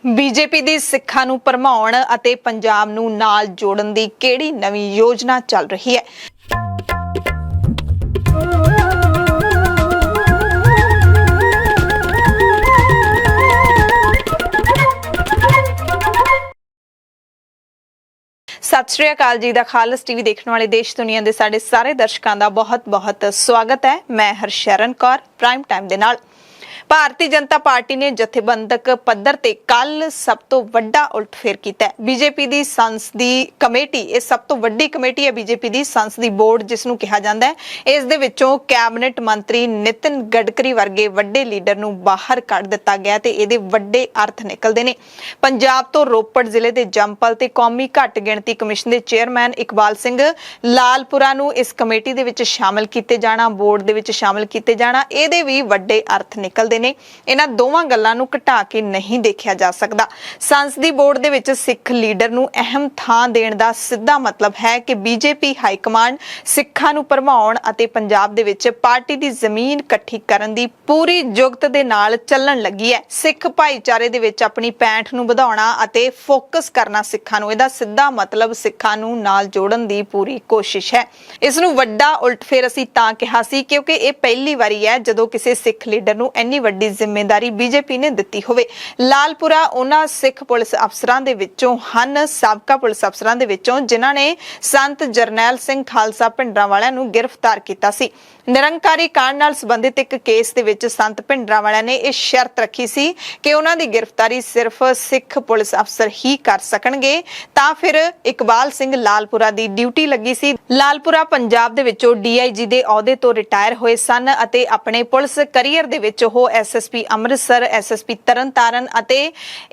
BJP ਦੀ ਸਿੱਖਾਂ ਨੂੰ ਭਰਮਾਉਣ ਅਤੇ ਪੰਜਾਬ ਨੂੰ ਨਾਲ ਜੋੜਨ ਦੀ ਕਿਹੜੀ ਨਵੀਂ ਯੋਜਨਾ ਚੱਲ ਰਹੀ ਹੈ। सत श्री अकाल जी दा खालस टीवी देखने वाले देश दुनिया के साडे सारे दर्शकों का बहुत बहुत स्वागत है। मैं हरशरण कौर प्राइम टाइम दे नाल। भारतीय जनता पार्टी ने जथेबंदक पद्धर ते कल सब तो वड्डा उलटफेर कीता है। बीजेपी दी संसदी कमेटी ये सब तो वड्डी कमेटी है। बीजेपी दी संसदी बोर्ड जिसनूं कहा जाता है। इस दे विचों कैबिनेट मंत्री नितिन गडकरी वर्गे वड्डे लीडर नूं बाहर कढ दिता गया ते इहदे वड्डे अर्थ निकलदे ने। पंजाब तो रोपड़ जिले दे जंपल ते कौमी घट गिणती कमिशन दे चेयरमैन इकबाल सिंह लालपुरा नूं इस कमेटी दे विच शामिल कीते जाना, बोर्ड दे विच शामिल कीते जाना, इहदे भी वड्डे अर्थ निकलदे ने। इन्हां दोवां गल्लां नूं घटा के नहीं देखिया जा सकदा। संसदी बोर्ड दे विच सिख लीडर नूं अहम थां देण दा सिद्धा मतलब है कि बीजेपी हाई कमांड सिखां नूं भरमाउण अते पंजाब दे विच पार्टी दी जमीन इकट्ठी करन दी पूरी जुगत दे नाल चलण लगी है। सिख भाईचारे दे विच अपनी पैठ नूं वधाउणा अते फोकस करना सिखां नूं, इहदा सिद्धा मतलब सिखां नूं नाल जोड़न दी पूरी कोशिश है। इस नूं वड्डा उलटफेर असीं तां कहा सी क्योंकि इह पहली वारी है जदों किसी सिख लीडर नूं इन्नी वड्डी जिम्मेदारी बीजेपी ने दित्ती होवे। लालपुरा उन्हां सिख पुलिस अफसरां दे विचों हन, साबका पुलिस अफसरां दे विचों जिन्हां ने संत जरनैल सिंह खालसा भिंडरांवालिਆਂ ਨੂੰ गिरफ्तार कीता सी। निरंकारी कांड नाल संबंधित एक केस दे विच संत भिंडरांवालिਆਂ ने इह शर्त रखी सी कि उन्हां दी गिरफ्तारी सिर्फ सिख पुलिस अफसर ही कर सकणगे। तां फिर इकबाल सिंह लालपुरा दी ड्यूटी लगी सी। लालपुरा पंजाब दे विचों डीआईजी दे अहुदे तो रिटायर होए सन अते अपने पुलिस करियर दे विच ਉਹ ਐਸਐਸਪੀ ਅੰਮ੍ਰਿਤਸਰ, ਐਸਐਸਪੀ ਤਰਨਤਾਰਨ ਅਤੇ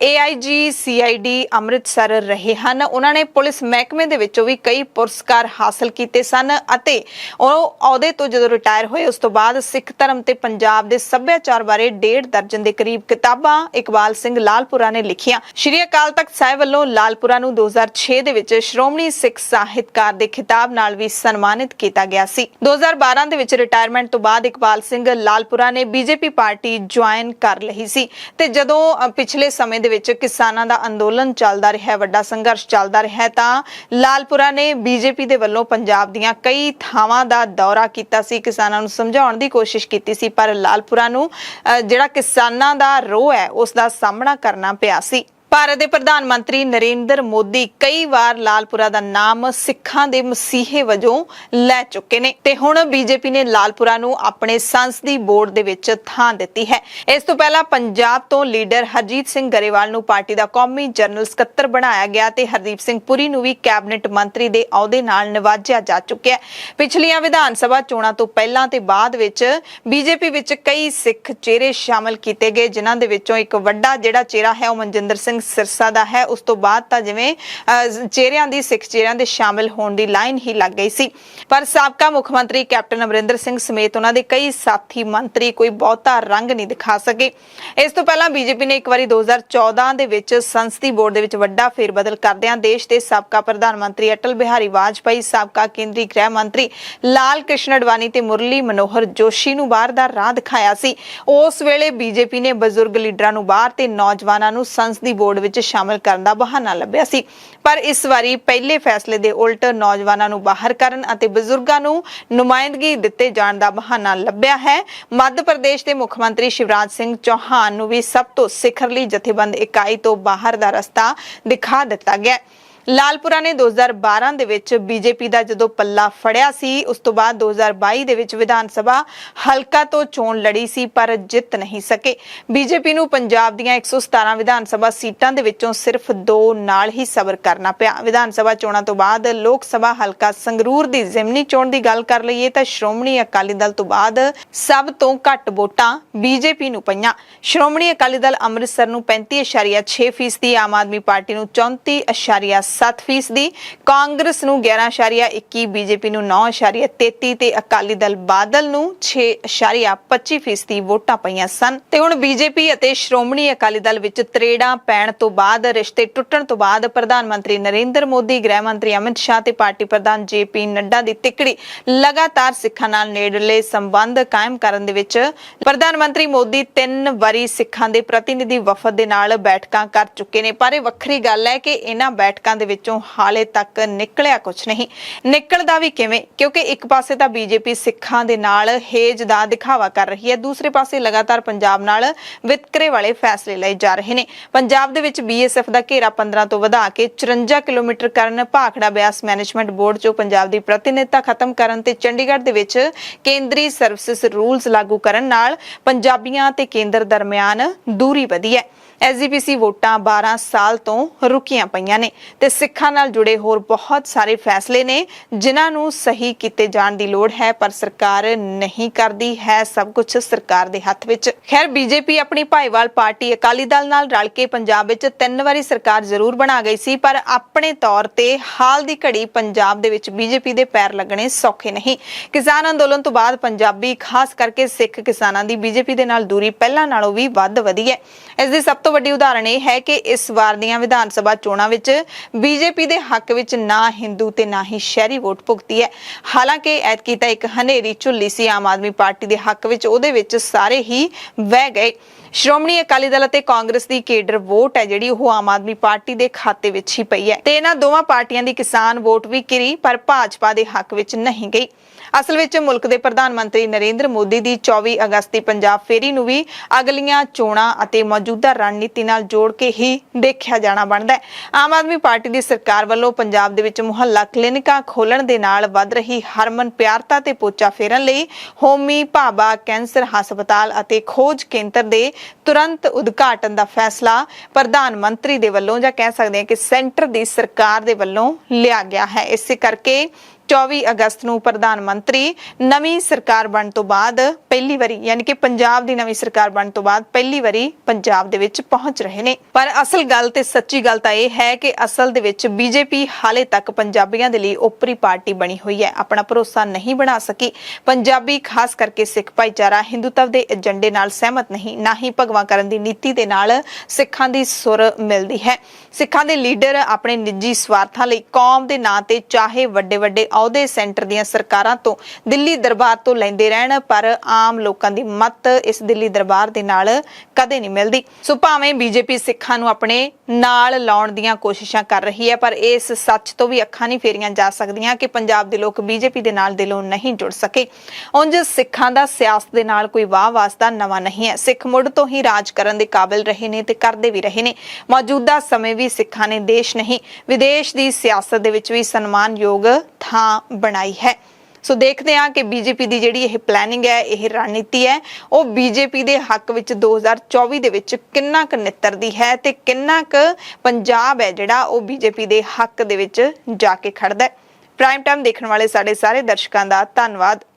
ਏਆਈਜੀ ਸੀਆਈਡੀ ਅੰਮ੍ਰਿਤਸਰ ਰਹੇ ਹਨ। ਉਹਨਾਂ ਨੇ ਪੁਲਿਸ ਮਹਿਕਮੇ ਦੇ ਵਿੱਚੋਂ ਵੀ ਕਈ ਪੁਰਸਕਾਰ ਹਾਸਲ ਕੀਤੇ ਸਨ ਅਤੇ ਉਹ ਅਹੁਦੇ ਤੋਂ ਜਦੋਂ ਰਿਟਾਇਰ ਹੋਏ ਉਸ ਤੋਂ ਬਾਅਦ ਸਿੱਖ ਧਰਮ ਤੇ ਪੰਜਾਬ ਦੇ ਸੱਭਿਆਚਾਰ ਬਾਰੇ 1.5 ਦਰਜਨ ਦੇ ਕਰੀਬ ਕਿਤਾਬਾਂ ਇਕਬਾਲ ਸਿੰਘ ਲਾਲਪੁਰਾ ਨੇ ਲਿਖੀਆਂ। ਸ਼੍ਰੀ ਅਕਾਲ ਤਖਤ ਸਾਹਿਬ ਵੱਲੋਂ ਲਾਲਪੁਰਾ ਨੂੰ 2006 ਦੇ ਵਿੱਚ ਸ਼੍ਰੋਮਣੀ ਸਿੱਖ ਸਾਹਿਤਕਾਰ ਦੇ ਖਿਤਾਬ ਨਾਲ ਵੀ ਸਨਮਾਨਿਤ ਕੀਤਾ ਗਿਆ ਸੀ। 2012 ਦੇ ਵਿੱਚ ਰਿਟਾਇਰਮੈਂਟ ਤੋਂ ਬਾਅਦ ਇਕਬਾਲ ਸਿੰਘ ਲਾਲਪੁਰਾ ਨੇ ਬੀਜੇਪੀ ਪਾਰਟੀ ज्वाइन कर रही सी ते जदों पिछले समय दे विच किसानां दा अंदोलन चलदा रहा, वड्डा संघर्ष चलदा रहा तां लालपुरा ने बीजेपी दे वल्लों पंजाब दीयां कई थावां दा दौरा कीता सी, किसानां नूं समझाउण दी कोशिश कीती सी पर लालपुरा नूं जिहड़ा किसानां दा रोह है उस दा सामना करना पिया सी। भारत के प्रधानमंत्री नरेंद्र मोदी कई बार लालपुरा का नाम सिखां दे मसीहे वजों लै चुके ने ते हुण बीजेपी ने लालपुरा नूं अपने संसदी बोर्ड दे विच थां दित्ती है। इस तो पहला पंजाब तो लीडर हरजीत सिंह गरेवाल नूं पार्टी का कौमी जनरल सकत्तर बनाया गया ते हरदीप सिंह पुरी नूं भी कैबिनेट मंत्री दे अहुदे नाल नवाजिया जा चुक्या है। पिछलियां विधान सभा चोणां तो पहलां ते बाद विच बीजेपी विच कई सिख चेहरे शामिल कीते गए जिन्हां दे विचों एक वड्डा जिहड़ा चेहरा है वो मनजिंदर सिंह सिरसा दा है। उस तो बाद तां जिवें चेहरिਆਂ ਦੀ सिख चेहरिਆਂ ਦੇ शामिल होण दी लाइन ही लग गई सी पर साबका मुख मंत्री कैप्टन अमरिंदर सिंह समेत उन्हां दे कई साथी मंत्री कोई बहुता रंग नहीं दिखा सके। इस तो पहला बीजेपी ने एक बारी 2014 ਦੇ ਵਿੱਚ संसदी बोर्ड ਦੇ ਵਿੱਚ ਵੱਡਾ फेरबदल करदिआं देश ਦੇ ਸਾਬਕਾ ਪ੍ਰਧਾਨ ਮੰਤਰੀ अटल बिहारी वाजपेयी, साबका केंद्रीय गृह मंत्री लाल कृष्ण अडवाणी ते मुरली मनोहर जोशी ਨੂੰ ਬਾਹਰ ਦਾ ਰਾਹ ਦਿਖਾਇਆ ਸੀ। ਉਸ ਵੇਲੇ बीजेपी ने ਬਜ਼ੁਰਗ ਲੀਡਰਾਂ ਨੂੰ ਬਾਹਰ ਤੇ ਨੌਜਵਾਨਾਂ ਨੂੰ संसदी बोर्ड ਵਿੱਚ शामिल ਕਰਨ ਦਾ ਬਹਾਨਾ ਲੱਭਿਆ ਸੀ ਪਰ ਇਸ ਵਾਰੀ ਪਹਿਲੇ ਫੈਸਲੇ ਦੇ ਉਲਟ ਨੌਜਵਾਨਾਂ ਨੂੰ ਬਾਹਰ ਕਰਨ ਅਤੇ ਬਜ਼ੁਰਗਾਂ ਨੂੰ ਨੁਮਾਇੰਦਗੀ ਦਿੱਤੇ ਜਾਣ ਦਾ ਬਹਾਨਾ ਲੱਭਿਆ ਹੈ। ਮੱਧ ਪ੍ਰਦੇਸ਼ ਦੇ ਮੁੱਖ ਮੰਤਰੀ ਸ਼ਿਵਰਾਜ ਸਿੰਘ ਚੌਹਾਨ ਨੂੰ ਵੀ ਸਭ ਤੋਂ ਸਿਖਰਲੀ ਜਥੇਬੰਦ ਇਕਾਈ ਤੋਂ ਬਾਹਰ ਦਾ ਰਸਤਾ ਦਿਖਾ ਦਿੱਤਾ ਗਿਆ। लालपुरा ने 2012 ਦੇ ਵਿੱਚ बीजेपी ਦਾ ਜਦੋਂ ਪੱਲਾ ਫੜਿਆ ਸੀ ਉਸ ਤੋਂ ਬਾਅਦ 2022 ਦੇ ਵਿੱਚ ਵਿਧਾਨ ਸਭਾ ਹਲਕਾ ਤੋਂ ਚੋਣ ਲੜੀ ਸੀ ਪਰ ਜਿੱਤ ਨਹੀਂ ਸਕੇ। बीजेपी ਨੂੰ ਪੰਜਾਬ ਦੀਆਂ 117 ਵਿਧਾਨ ਸਭਾ ਸੀਟਾਂ ਦੇ ਵਿੱਚੋਂ ਸਿਰਫ 2 ਨਾਲ ਹੀ ਸਬਰ ਕਰਨਾ ਪਿਆ। ਵਿਧਾਨ ਸਭਾ ਚੋਣਾਂ ਤੋਂ ਬਾਅਦ ਲੋਕ ਸਭਾ ਹਲਕਾ ਸੰਗਰੂਰ ਦੀ ਜ਼ਿਮਨੀ ਚੋਣ ਦੀ ਗੱਲ ਕਰ ਲਈਏ ਤਾਂ ਸ਼੍ਰੋਮਣੀ ਅਕਾਲੀ ਦਲ ਤੋਂ ਬਾਅਦ ਸਭ ਤੋਂ ਘੱਟ ਵੋਟਾਂ बीजेपी ਨੂੰ ਪਈਆਂ। ਸ਼੍ਰੋਮਣੀ ਅਕਾਲੀ ਦਲ ਅੰਮ੍ਰਿਤਸਰ ਨੂੰ 35.6%, ਆਮ ਆਦਮੀ ਪਾਰਟੀ ਨੂੰ 34.7 11.7%, ਕਾਂਗਰਸ ਨੂੰ 11.21%, ਬੀਜੇਪੀ ਨੂੰ 9.33% ਤੇ ਅਕਾਲੀ ਦਲ ਬਾਦਲ ਨੂੰ 6.25% ਵੋਟਾਂ ਪਈਆਂ ਸਨ। ਤੇ ਹੁਣ ਬੀਜੇਪੀ ਅਤੇ ਸ਼੍ਰੋਮਣੀ ਅਕਾਲੀ ਦਲ ਵਿੱਚ ਤਰੇੜਾਂ ਪੈਣ ਤੋਂ ਬਾਅਦ, ਰਿਸ਼ਤੇ ਟੁੱਟਣ ਤੋਂ ਬਾਅਦ ਪ੍ਰਧਾਨ ਮੰਤਰੀ ਨਰਿੰਦਰ ਮੋਦੀ, ਗ੍ਰਹਿ ਮੰਤਰੀ ਅਮਿਤ ਸ਼ਾਹ ਤੇ ਪਾਰਟੀ ਪ੍ਰਧਾਨ JP ਨੱਡਾ ਦੀ ਤਿੱਕੜੀ ਲਗਾਤਾਰ ਸਿੱਖਾਂ ਨਾਲ ਨੇੜਲੇ ਸੰਬੰਧ ਕਾਇਮ ਕਰਨ ਦੇ ਵਿੱਚ ਪ੍ਰਧਾਨ ਮੰਤਰੀ ਮੋਦੀ 3 ਵਾਰੀ ਸਿੱਖਾਂ ਦੇ ਪ੍ਰਤੀਨਿਧੀ ਵਫਦ ਦੇ ਨਾਲ ਬੈਠਕਾਂ ਕਰ ਚੁੱਕੇ ਨੇ। ਪਰ ਇਹ ਵੱਖਰੀ ਗੱਲ ਹੈ ਕਿ ਇਹਨਾਂ ਬੈਠਕਾਂ ਦੇ ਵਿੱਚੋਂ ਹਾਲੇ ਤੱਕ ਨਿਕਲਿਆ ਕੁਝ ਨਹੀਂ। ਨਿਕਲਦਾ ਵੀ ਕਿਵੇਂ? ਕਿਉਂਕਿ ਇੱਕ ਪਾਸੇ ਤਾਂ ਬੀਜੇਪੀ ਸਿੱਖਾਂ ਦੇ ਨਾਲ ਹੇਜ ਦਾ ਦਿਖਾਵਾ ਕਰ ਰਹੀ ਹੈ, ਦੂਸਰੇ ਪਾਸੇ ਲਗਾਤਾਰ ਪੰਜਾਬ ਨਾਲ ਵਿਤਕਰੇ ਵਾਲੇ ਫੈਸਲੇ ਲਏ ਜਾ ਰਹੇ ਨੇ। ਪੰਜਾਬ ਦੇ ਵਿੱਚ BSF ਦਾ ਘੇਰਾ 15 ਤੋਂ ਵਧਾ ਕੇ 54 ਕਿਲੋਮੀਟਰ ਕਰਨ, ਭਾਖੜਾ ਬਿਆਸ ਮੈਨੇਜਮੈਂਟ ਬੋਰਡ ਚੋਂ ਪੰਜਾਬ ਦੀ ਪ੍ਰਤੀਨਿਧਤਾ ਖਤਮ ਕਰਨ ਤੇ ਚੰਡੀਗੜ੍ਹ ਦੇ ਵਿੱਚ ਕੇਂਦਰੀ ਸਰਵਿਸਿਜ਼ ਰੂਲਸ ਲਾਗੂ ਕਰਨ ਨਾਲ ਪੰਜਾਬੀਆਂ ਤੇ ਕੇਂਦਰ ਦਰਮਿਆਨ ਦੂਰੀ ਵਧੀ ਹੈ। SGPC ਵੋਟਾਂ 12 ਸਾਲ ਤੋਂ ਰੁਕੀਆਂ ਪਈਆਂ ਨੇ ਤੇ ਸਿੱਖਾਂ ਨਾਲ ਜੁੜੇ ਹੋਰ ਬਹੁਤ ਸਾਰੇ ਫੈਸਲੇ ਨੇ ਜਿਨ੍ਹਾਂ ਨੂੰ ਸਹੀ ਕੀਤੇ ਜਾਣ ਦੀ ਲੋੜ ਹੈ, ਪਰ ਸਰਕਾਰ ਨਹੀਂ ਕਰਦੀ ਹੈ। ਸਭ ਕੁਝ ਸਰਕਾਰ ਦੇ ਹੱਥ ਵਿੱਚ। ਖੈਰ, BJP ਆਪਣੀ ਭਾਈਵਾਲ ਪਾਰਟੀ ਅਕਾਲੀ ਦਲ ਨਾਲ ਰਲ ਕੇ ਪੰਜਾਬ ਵਿੱਚ 3 ਵਾਰੀ ਸਰਕਾਰ ਜ਼ਰੂਰ ਬਣਾ ਗਈ ਸੀ, ਪਰ ਆਪਣੇ ਤੌਰ ਤੇ ਹਾਲ ਦੀ ਘੜੀ ਪੰਜਾਬ ਦੇ ਵਿੱਚ BJP ਦੇ ਪੈਰ ਲੱਗਣੇ ਸੌਖੇ ਨਹੀਂ। ਕਿਸਾਨ ਅੰਦੋਲਨ ਤੋਂ ਬਾਅਦ ਪੰਜਾਬੀ, ਖਾਸ ਕਰਕੇ ਸਿੱਖ ਕਿਸਾਨਾਂ ਦੀ BJP ਦੇ ਨਾਲ ਦੂਰੀ ਪਹਿਲਾਂ ਨਾਲੋਂ ਵੀ ਵੱਧ ਵਧੀ ਹੈ। ਇਸ ਦੀ ਸਭ ਤੋਂ ਵੱਡੀ ਉਦਾਹਰਣ ਇਹ ਹੈ ਕਿ ਇਸ ਵਾਰ ਦੀਆਂ ਵਿਧਾਨ ਸਭਾ ਚੋਣਾਂ ਵਿੱਚ BJP ਦੇ ਹੱਕ ਵਿੱਚ ਨਾ ਹਿੰਦੂ ਤੇ ਨਾ ਹੀ ਸ਼ਹਿਰੀ ਵੋਟ ਭੁਗਤੀ ਹੈ। ਹਾਲਾਂਕਿ ਐਤਕੀ ਤਾਂ ਇੱਕ ਹਨੇਰੀ ਝੁੱਲੀ ਸੀ ਆਮ ਆਦਮੀ ਪਾਰਟੀ ਦੇ ਹੱਕ ਵਿੱਚ, ਉਹਦੇ ਵਿੱਚ ਸਾਰੇ ਹੀ ਵਹਿ ਗਏ। ਸ਼੍ਰੋਮਣੀ ਅਕਾਲੀ ਦਲ ਅਤੇ ਕਾਂਗਰਸ ਦੀ ਕੇਡਰ ਵੋਟ ਹੈ ਜਿਹੜੀ ਉਹ ਆਮ ਆਦਮੀ ਪਾਰਟੀ ਦੇ ਖਾਤੇ ਵਿੱਚ ਹੀ ਪਈ ਹੈ ਤੇ ਇਹਨਾਂ ਦੋਵਾਂ ਪਾਰਟੀਆਂ ਦੀ ਕਿਸਾਨ ਵੋਟ ਵੀ ਕਿਰੀ, ਪਰ ਭਾਜਪਾ ਦੇ ਹੱਕ ਵਿੱਚ ਨਹੀਂ ਗਈ। ਅਸਲ ਵਿੱਚ ਮੁਲਕ ਦੇ ਪ੍ਰਧਾਨ ਮੰਤਰੀ ਨਰਿੰਦਰ ਮੋਦੀ ਦੀ 24 ਅਗਸਤ ਦੀ ਪੰਜਾਬ ਫੇਰੀ ਨੂੰ ਵੀ ਅਗਲੀਆਂ ਚੋਣਾਂ ਅਤੇ ਮੌਜੂਦਾ ਰਣਨੀਤੀ ਨਾਲ ਜੋੜ ਕੇ ਹੀ ਦੇਖਿਆ ਜਾਣਾ ਬਣਦਾ ਹੈ। ਆਮ ਆਦਮੀ ਪਾਰਟੀ ਦੀ ਸਰਕਾਰ ਵੱਲੋਂ ਪੰਜਾਬ ਦੇ ਵਿੱਚ ਮੁਹੱਲਾ ਕਲੀਨਿਕਾਂ ਖੋਲਣ ਦੇ ਨਾਲ ਵੱਧ ਰਹੀ ਹਰਮਨ ਪਿਆਰਤਾ ਤੇ ਪੋਚਾ ਫੇਰਨ ਲਈ ਹੋਮੀ ਭਾਬਾ ਕੈਂਸਰ ਹਸਪਤਾਲ ਅਤੇ ਖੋਜ ਕੇਂਦਰ ਦੇ ਤੁਰੰਤ ਉਦਘਾਟਨ ਦਾ ਫੈਸਲਾ ਪ੍ਰਧਾਨ ਮੰਤਰੀ ਦੇ ਵੱਲੋਂ, ਜਾਂ ਕਹਿ ਸਕਦੇ ਹਾਂ ਕਿ ਸੈਂਟਰ ਦੀ ਸਰਕਾਰ ਦੇ ਵੱਲੋਂ ਲਿਆ ਗਿਆ ਹੈ। ਇਸੇ ਕਰਕੇ 24 ਅਗਸਤ ਨੂੰ ਪ੍ਰਧਾਨ ਮੰਤਰੀ ਨਵੀਂ ਸਰਕਾਰ ਬਣਨ ਤੋਂ ਬਾਅਦ ਪਹਿਲੀ ਵਾਰੀ, ਯਾਨੀ ਕਿ ਪੰਜਾਬ ਦੀ ਨਵੀਂ ਸਰਕਾਰ ਬਣਨ ਤੋਂ ਬਾਅਦ ਪਹਿਲੀ ਵਾਰੀ ਪੰਜਾਬ ਦੇ ਵਿੱਚ ਪਹੁੰਚ ਰਹੇ ਨੇ। ਪਰ ਅਸਲ ਗੱਲ ਤੇ ਸੱਚੀ ਗੱਲ ਤਾਂ ਇਹ ਹੈ ਕਿ ਅਸਲ ਦੇ ਵਿੱਚ BJP ਹਾਲੇ ਤੱਕ ਪੰਜਾਬੀਆਂ ਦੇ ਲਈ ਓਪਰੀ ਪਾਰਟੀ ਬਣੀ ਹੋਈ ਹੈ, ਆਪਣਾ ਭਰੋਸਾ ਨਹੀਂ ਬਣਾ ਸਕੀ। ਪੰਜਾਬੀ, ਖਾਸ ਕਰਕੇ ਸਿੱਖ ਭਾਈਚਾਰਾ ਹਿੰਦੂਤਵ ਦੇ ਏਜੰਡੇ ਨਾਲ ਸਹਿਮਤ ਨਹੀਂ, ਨਾ ਹੀ ਭਗਵਾਂ ਕਰਨ ਦੀ ਨੀਤੀ ਦੇ ਨਾਲ ਸਿੱਖਾਂ ਦੀ ਸੁਰ ਮਿਲਦੀ ਹੈ। ਸਿੱਖਾਂ ਦੇ ਲੀਡਰ ਆਪਣੇ ਨਿੱਜੀ ਸਵਾਰਥਾਂ ਲਈ ਕੌਮ ਦੇ ਨਾਂ ਤੇ ਚਾਹੇ ਵੱਡੇ ਅਹੁਦੇ ਸੈਂਟਰ ਦੀਆਂ ਸਰਕਾਰਾਂ ਤੋਂ, ਦਿੱਲੀ ਦਰਬਾਰ ਤੋਂ ਲੈਂਦੇ ਰਹਿਣ, ਪਰ ਆਮ ਲੋਕਾਂ ਦੀ ਮੱਤ ਇਸ ਦਿੱਲੀ ਦਰਬਾਰ ਦੇ ਨਾਲ ਕਦੇ ਨਹੀਂ ਮਿਲਦੀ। ਸੋ ਭਾਵੇਂ BJP ਸਿੱਖਾਂ ਨੂੰ ਆਪਣੇ ਨਾਲ ਲਾਉਣ ਦੀਆਂ ਕੋਸ਼ਿਸ਼ਾਂ ਕਰ ਰਹੀ ਹੈ, ਪਰ ਇਸ ਸੱਚ ਤੋਂ ਵੀ ਅੱਖਾਂ ਨਹੀਂ ਫੇਰੀਆਂ ਜਾ ਸਕਦੀਆਂ ਕਿ ਪੰਜਾਬ ਦੇ ਲੋਕ BJP ਦੇ ਨਾਲ ਦਿਲੋਂ ਨਹੀਂ ਜੁੜ ਸਕੇ। ਉਂਝ ਸਿੱਖਾਂ ਦਾ ਸਿਆਸਤ ਦੇ ਨਾਲ ਕੋਈ ਵਾਹ ਵਾਸਤਾ ਨਵਾਂ ਨਹੀਂ ਹੈ। ਸਿੱਖ ਮੁੱਢ ਤੋਂ ਹੀ ਰਾਜ ਕਰਨ ਦੇ ਕਾਬਿਲ ਰਹੇ ਨੇ ਤੇ ਕਰਦੇ ਵੀ ਰਹੇ ਨੇ। ਮੌਜੂਦਾ ਸਮੇਂ ਵੀ ਸਿੱਖਾਂ ਨੇ ਦੇਸ਼ ਨਹੀਂ, ਵਿਦੇਸ਼ ਦੀ ਸਿਆਸਤ ਦੇ ਵਿੱਚ ਵੀ ਸਨਮਾਨਯੋਗ ਥਾਂ ਬਣਾਈ ਹੈ। ਸੋ ਦੇਖਦੇ ਹਾਂ ਕਿ BJP ਦੀ ਜਿਹੜੀ ਇਹ ਪਲੈਨਿੰਗ ਹੈ, ਇਹ ਰਣਨੀਤੀ ਹੈ, ਉਹ BJP ਦੇ ਹੱਕ ਵਿੱਚ 2024 ਦੇ ਵਿੱਚ ਕਿੰਨਾ ਕੁ ਨਿੱਤਰਦੀ ਹੈ ਤੇ ਕਿੰਨਾ ਕੁ ਪੰਜਾਬ ਹੈ ਜਿਹੜਾ ਉਹ BJP ਦੇ ਹੱਕ ਦੇ ਵਿੱਚ ਜਾ ਕੇ ਖੜਦਾ ਹੈ। ਪ੍ਰਾਈਮ ਟਾਈਮ ਦੇਖਣ ਵਾਲੇ ਸਾਡੇ ਸਾਰੇ ਦਰਸ਼ਕਾਂ ਦਾ ਧੰਨਵਾਦ।